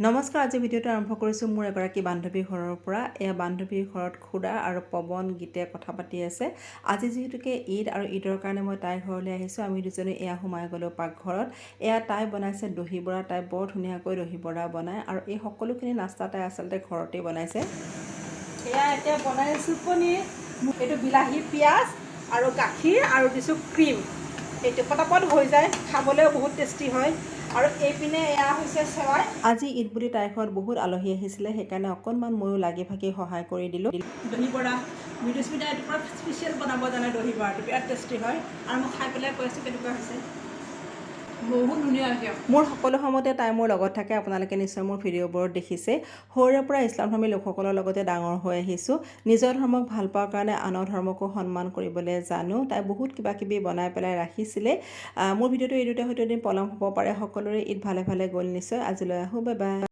নমস্কাৰ, আজি ভিডিঅ'টো আৰম্ভ কৰিছোঁ মোৰ এগৰাকী বান্ধৱীৰ ঘৰৰ পৰা। এয়া বান্ধৱীৰ ঘৰত খুৰা আৰু পৱন গীতে কথা পাতি আছে। আজি যিহেতুকে ঈদ আৰু ঈদৰ কাৰণে মই তাইৰ ঘৰলৈ আহিছোঁ। আমি দুজনে এয়া সোমাই গ'লোঁ পাকঘৰত। এয়া তাই বনাইছে দহি বৰা। তাই বৰ ধুনীয়াকৈ দহি বৰা বনায় আৰু এই সকলোখিনি নাস্তা তাই আচলতে ঘৰতেই বনাইছে। এয়া এতিয়া বনাই আছোঁ পনীৰ। এইটো বিলাহী, পিঁয়াজ আৰু গাখীৰ আৰু দিছোঁ ক্ৰীম। এইটো পটাপট হৈ যায়, খাবলৈও বহুত টেষ্টি হয়। আৰু এইপিনে এয়া হৈছে চেৱাই। আজি ঈদ বুলি তাইৰ ঘৰত বহুত আলহী আহিছিলে, সেইকাৰণে অকণমান ময়ো লাগি ভাগি সহায় কৰি দিলোঁ। দহি বৰা মৃদুস্মিতাই এইটো পৰা স্পেচিয়েল বনাব জানে। দহি বৰাটো বিৰাট টেষ্টি হয় আৰু মই খাই পেলাই কৈ আছোঁ কেনেকুৱা হৈছে। বহুত ধুনীয়া হৈছে। মোৰ সকলো সময়তে তাই মোৰ লগত থাকে। আপোনালোকে নিশ্চয় মোৰ ভিডিঅ'বোৰত দেখিছে। সৰুৰে পৰা ইছলামধৰ্মী লোকসকলৰ লগতে ডাঙৰ হৈ আহিছোঁ। নিজৰ ধৰ্মক ভাল পোৱাৰ কাৰণে আনৰ ধৰ্মকো সন্মান কৰিবলৈ জানো। তাই বহুত কিবা কিবি বনাই পেলাই ৰাখিছিলে। মোৰ ভিডিঅ'টো এইটোতে হয়তো এদিন পলম হ'ব পাৰে। সকলোৰে ঈদ ভালে ভালে গ'ল নিশ্চয়। আজিলৈ আহোঁ, বাই বাই।